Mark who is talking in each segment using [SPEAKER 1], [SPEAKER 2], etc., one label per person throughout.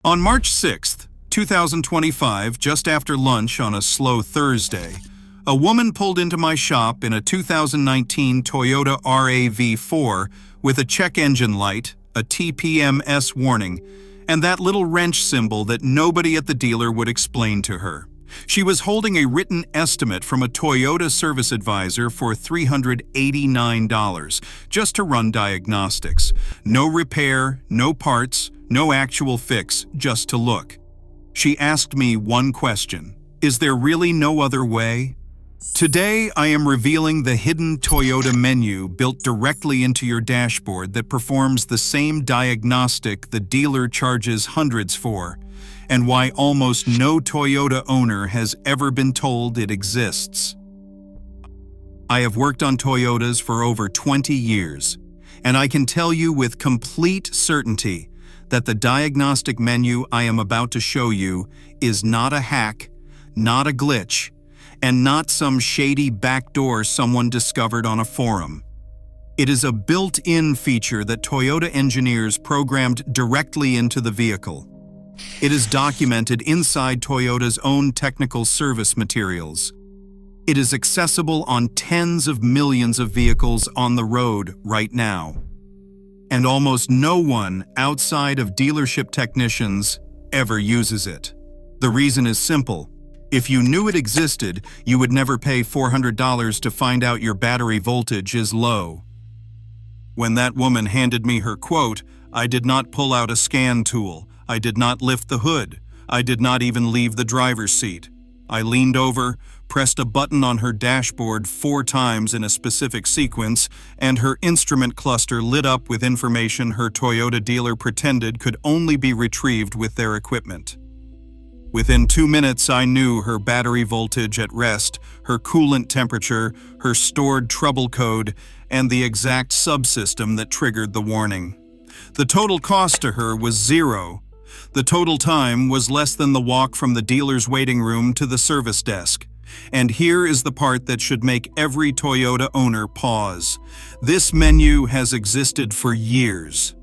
[SPEAKER 1] On March 6th, 2025, just after lunch on a slow Thursday, a woman pulled into my shop in a 2019 Toyota RAV4 with a check engine light, a TPMS warning, and that little wrench symbol that nobody at the dealer would explain to her. She was holding a written estimate from a Toyota service advisor for $389 just to run diagnostics. No repair, no parts, no actual fix, just to look. She asked me one question: is there really no other way? Today, I am revealing the hidden Toyota menu built directly into your dashboard that performs the same diagnostic the dealer charges hundreds for, and why almost no Toyota owner has ever been told it exists. I have worked on Toyotas for over 20 years, and I can tell you with complete certainty that the diagnostic menu I am about to show you is not a hack, not a glitch, and not some shady backdoor someone discovered on a forum. It is a built-in feature that Toyota engineers programmed directly into the vehicle. It is documented inside Toyota's own technical service materials. It is accessible on tens of millions of vehicles on the road right now. And almost no one outside of dealership technicians ever uses it. The reason is simple. If you knew it existed, you would never pay $400 to find out your battery voltage is low. When that woman handed me her quote, I did not pull out a scan tool. I did not lift the hood. I did not even leave the driver's seat. I leaned over, pressed a button on her dashboard 4 times in a specific sequence, and her instrument cluster lit up with information her Toyota dealer pretended could only be retrieved with their equipment. Within 2 minutes, I knew her battery voltage at rest, her coolant temperature, her stored trouble code, and the exact subsystem that triggered the warning. The total cost to her was $0. The total time was less than the walk from the dealer's waiting room to the service desk. And here is the part that should make every Toyota owner pause. This menu has existed for years.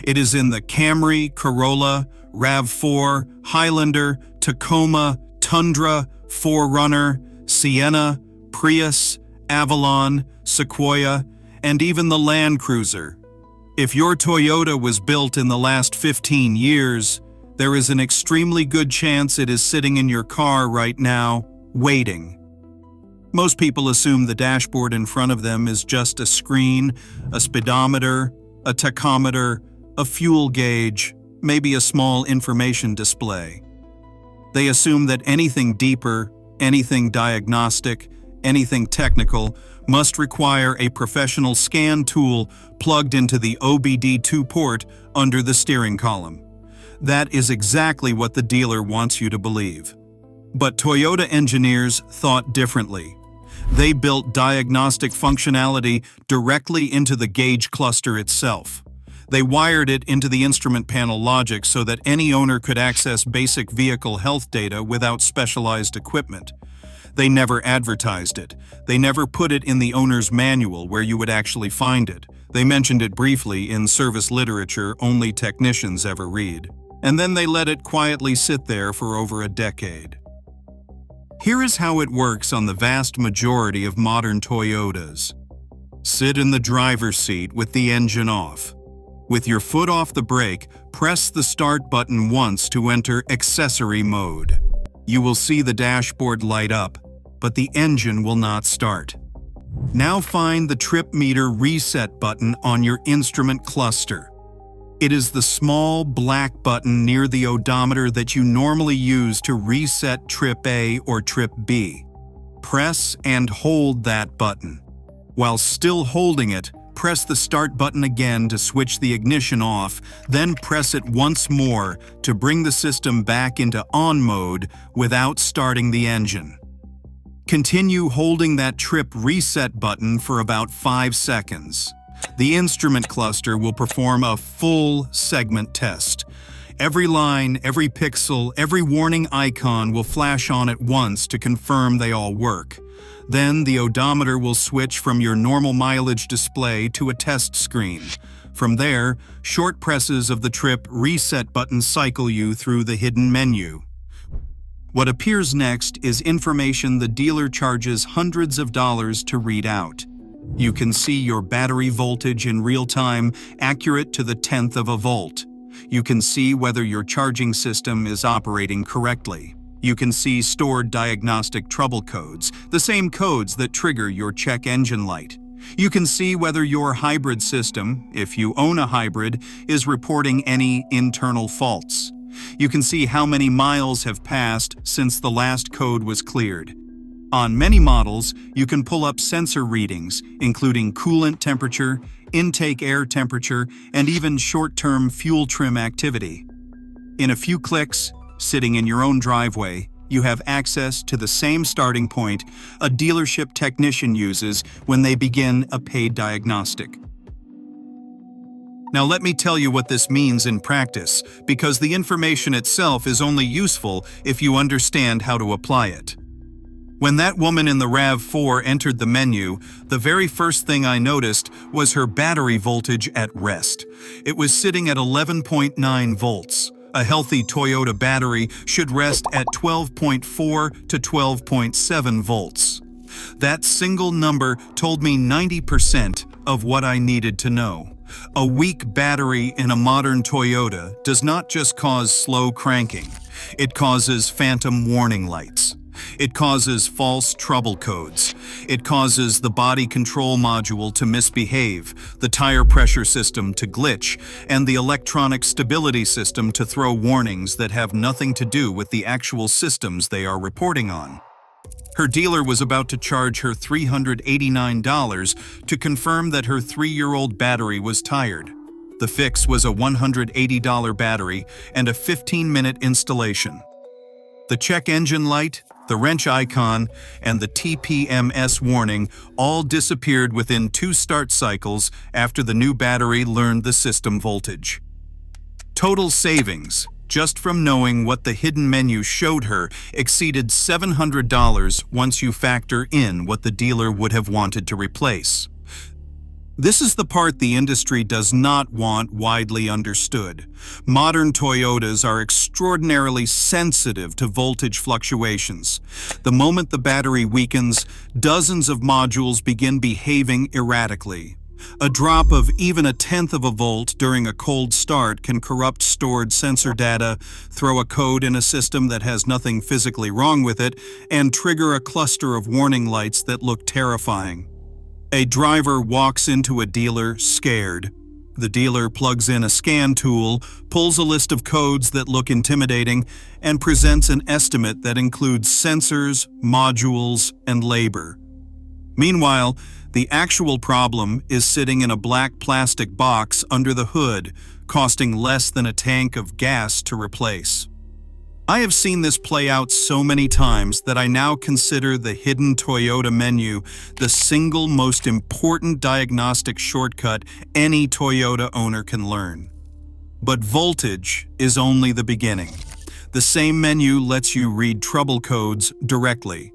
[SPEAKER 1] It is in the Camry, Corolla, RAV4, Highlander, Tacoma, Tundra, 4Runner, Sienna, Prius, Avalon, Sequoia, and even the Land Cruiser. If your Toyota was built in the last 15 years, there is an extremely good chance it is sitting in your car right now, waiting. Most people assume the dashboard in front of them is just a screen, a speedometer, a tachometer, a fuel gauge, maybe a small information display. They assume that anything deeper, anything diagnostic, anything technical must require a professional scan tool plugged into the OBD2 port under the steering column. That is exactly what the dealer wants you to believe. But Toyota engineers thought differently. They built diagnostic functionality directly into the gauge cluster itself. They wired it into the instrument panel logic so that any owner could access basic vehicle health data without specialized equipment. They never advertised it. They never put it in the owner's manual where you would actually find it. They mentioned it briefly in service literature only technicians ever read. And then they let it quietly sit there for over a decade. Here is how it works on the vast majority of modern Toyotas. Sit in the driver's seat with the engine off. With your foot off the brake, press the start button once to enter accessory mode. You will see the dashboard light up, but the engine will not start. Now find the trip meter reset button on your instrument cluster. It is the small black button near the odometer that you normally use to reset trip A or trip B. Press and hold that button. While still holding it, press the start button again to switch the ignition off, then press it once more to bring the system back into on mode without starting the engine. Continue holding that trip reset button for about 5 seconds. The instrument cluster will perform a full segment test. Every line, every pixel, every warning icon will flash on at once to confirm they all work. Then the odometer will switch from your normal mileage display to a test screen. From there, short presses of the trip reset button cycle you through the hidden menu. What appears next is information the dealer charges hundreds of dollars to read out. You can see your battery voltage in real time, accurate to the tenth of a volt. You can see whether your charging system is operating correctly. You can see stored diagnostic trouble codes, the same codes that trigger your check engine light. You can see whether your hybrid system, if you own a hybrid, is reporting any internal faults. You can see how many miles have passed since the last code was cleared. On many models, you can pull up sensor readings, including coolant temperature, intake air temperature, and even short-term fuel trim activity. In a few clicks, sitting in your own driveway, you have access to the same starting point a dealership technician uses when they begin a paid diagnostic. Now let me tell you what this means in practice, because the information itself is only useful if you understand how to apply it. When that woman in the RAV4 entered the menu, the very first thing I noticed was her battery voltage at rest. It was sitting at 11.9 volts. A healthy Toyota battery should rest at 12.4 to 12.7 volts. That single number told me 90% of what I needed to know. A weak battery in a modern Toyota does not just cause slow cranking. It causes phantom warning lights. It causes false trouble codes. It causes the body control module to misbehave, the tire pressure system to glitch, and the electronic stability system to throw warnings that have nothing to do with the actual systems they are reporting on. Her dealer was about to charge her $389 to confirm that her 3-year-old battery was tired. The fix was a $180 battery and a 15-minute installation. The check engine light, the wrench icon, and the TPMS warning all disappeared within 2 start cycles after the new battery learned the system voltage. Total savings, just from knowing what the hidden menu showed her, exceeded $700 once you factor in what the dealer would have wanted to replace. This is the part the industry does not want widely understood. Modern Toyotas are extraordinarily sensitive to voltage fluctuations. The moment the battery weakens, dozens of modules begin behaving erratically. A drop of even 1/10 of a volt during a cold start can corrupt stored sensor data, throw a code in a system that has nothing physically wrong with it, and trigger a cluster of warning lights that look terrifying. A driver walks into a dealer scared. The dealer plugs in a scan tool, pulls a list of codes that look intimidating, and presents an estimate that includes sensors, modules, and labor. Meanwhile, the actual problem is sitting in a black plastic box under the hood, costing less than a tank of gas to replace. I have seen this play out so many times that I now consider the hidden Toyota menu the single most important diagnostic shortcut any Toyota owner can learn. But voltage is only the beginning. The same menu lets you read trouble codes directly.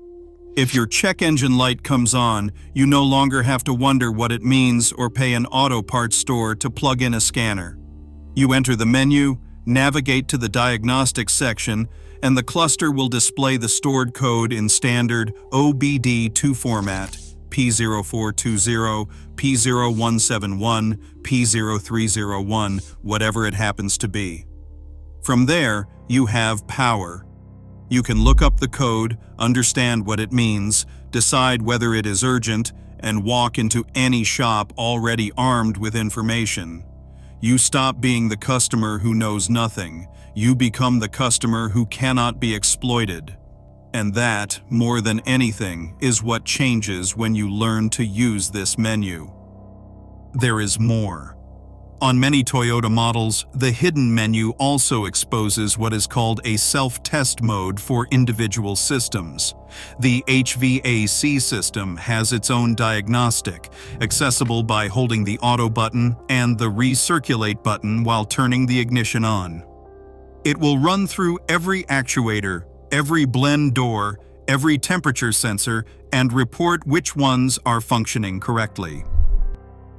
[SPEAKER 1] If your check engine light comes on, you no longer have to wonder what it means or pay an auto parts store to plug in a scanner. You enter the menu, navigate to the diagnostics section, and the cluster will display the stored code in standard OBD2 format, P0420, P0171, P0301, whatever it happens to be. From there, you have power. You can look up the code, understand what it means, decide whether it is urgent, and walk into any shop already armed with information. You stop being the customer who knows nothing. You become the customer who cannot be exploited. And that, more than anything, is what changes when you learn to use this menu. There is more. On many Toyota models, the hidden menu also exposes what is called a self-test mode for individual systems. The HVAC system has its own diagnostic, accessible by holding the auto button and the recirculate button while turning the ignition on. It will run through every actuator, every blend door, every temperature sensor, and report which ones are functioning correctly.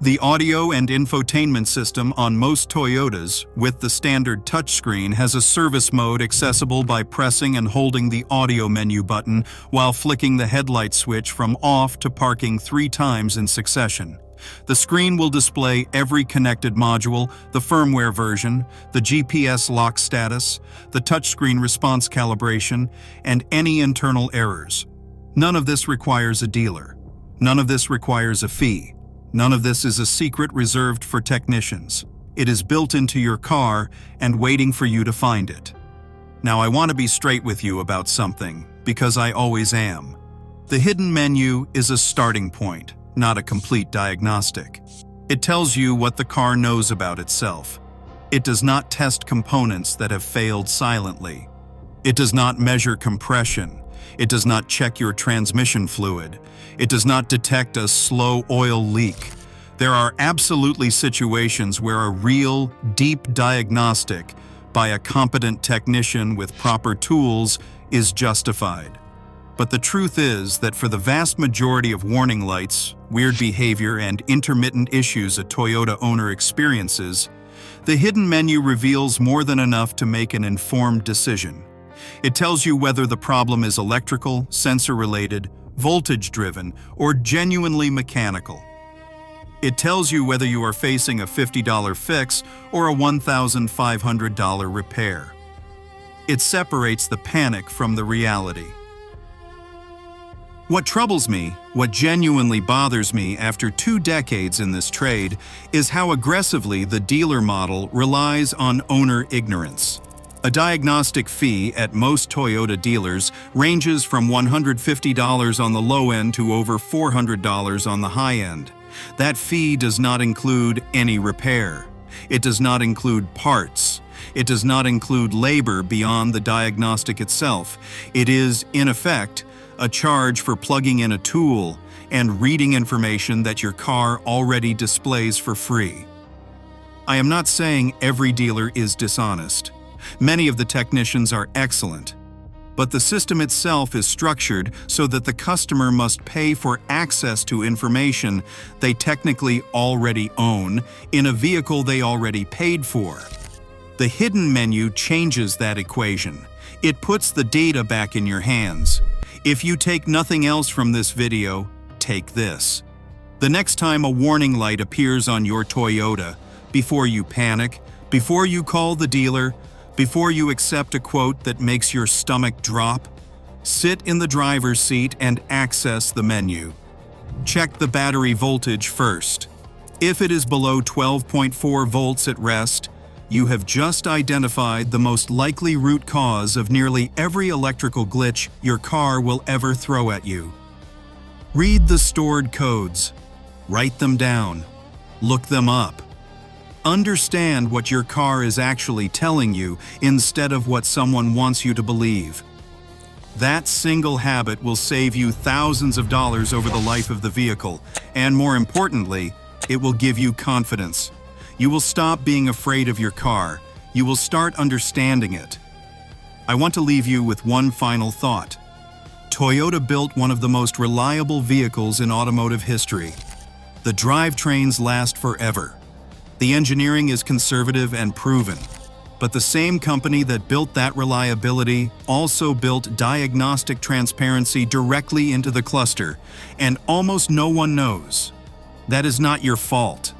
[SPEAKER 1] The audio and infotainment system on most Toyotas, with the standard touchscreen, has a service mode accessible by pressing and holding the audio menu button while flicking the headlight switch from off to parking 3 times in succession. The screen will display every connected module, the firmware version, the GPS lock status, the touchscreen response calibration, and any internal errors. None of this requires a dealer. None of this requires a fee. None of this is a secret reserved for technicians. It is built into your car and waiting for you to find it. Now, I want to be straight with you about something, because I always am. The hidden menu is a starting point, not a complete diagnostic. It tells you what the car knows about itself. It does not test components that have failed silently. It does not measure compression. It does not check your transmission fluid. It does not detect a slow oil leak. There are absolutely situations where a real, deep diagnostic by a competent technician with proper tools is justified. But the truth is that for the vast majority of warning lights, weird behavior, and intermittent issues a Toyota owner experiences, the hidden menu reveals more than enough to make an informed decision. It tells you whether the problem is electrical, sensor-related, voltage-driven, or genuinely mechanical. It tells you whether you are facing a $50 fix or a $1,500 repair. It separates the panic from the reality. What troubles me, what genuinely bothers me after 2 decades in this trade, is how aggressively the dealer model relies on owner ignorance. A diagnostic fee at most Toyota dealers ranges from $150 on the low end to over $400 on the high end. That fee does not include any repair. It does not include parts. It does not include labor beyond the diagnostic itself. It is, in effect, a charge for plugging in a tool and reading information that your car already displays for free. I am not saying every dealer is dishonest. Many of the technicians are excellent, but the system itself is structured so that the customer must pay for access to information they technically already own in a vehicle they already paid for. The hidden menu changes that equation. It puts the data back in your hands. If you take nothing else from this video, take this. The next time a warning light appears on your Toyota, before you panic, before you call the dealer, before you accept a quote that makes your stomach drop, sit in the driver's seat and access the menu. Check the battery voltage first. If it is below 12.4 volts at rest, you have just identified the most likely root cause of nearly every electrical glitch your car will ever throw at you. Read the stored codes. Write them down. Look them up. Understand what your car is actually telling you instead of what someone wants you to believe. That single habit will save you thousands of dollars over the life of the vehicle, and more importantly, it will give you confidence. You will stop being afraid of your car. You will start understanding it. I want to leave you with one final thought. Toyota built one of the most reliable vehicles in automotive history. The drivetrains last forever. The engineering is conservative and proven. But the same company that built that reliability also built diagnostic transparency directly into the cluster, and almost no one knows. That is not your fault.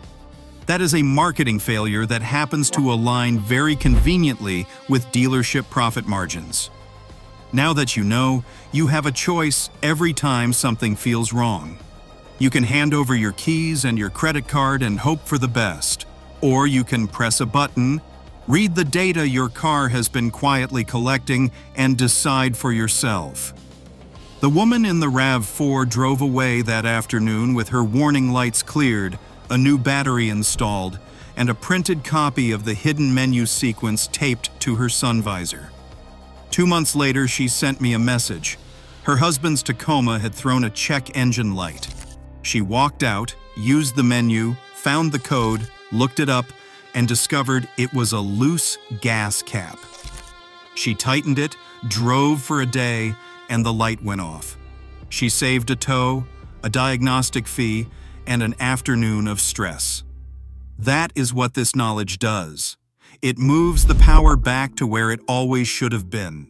[SPEAKER 1] That is a marketing failure that happens to align very conveniently with dealership profit margins. Now that you know, you have a choice every time something feels wrong. You can hand over your keys and your credit card and hope for the best. Or you can press a button, read the data your car has been quietly collecting, and decide for yourself. The woman in the RAV4 drove away that afternoon with her warning lights cleared, a new battery installed, and a printed copy of the hidden menu sequence taped to her sun visor. 2 months later, she sent me a message. Her husband's Tacoma had thrown a check engine light. She walked out, used the menu, found the code, looked it up, and discovered it was a loose gas cap. She tightened it, drove for a day, and the light went off. She saved a tow, a diagnostic fee, and an afternoon of stress. That is what this knowledge does. It moves the power back to where it always should have been.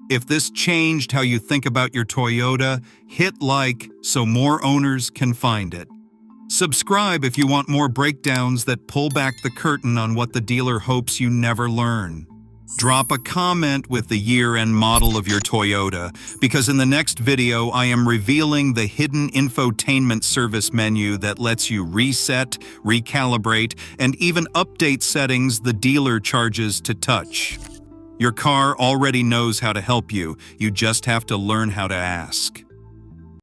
[SPEAKER 1] If this changed how you think about your Toyota, hit like so more owners can find it. Subscribe if you want more breakdowns that pull back the curtain on what the dealer hopes you never learn. Drop a comment with the year and model of your Toyota, because in the next video I am revealing the hidden infotainment service menu that lets you reset, recalibrate, and even update settings the dealer charges to touch. Your car already knows how to help you, you just have to learn how to ask.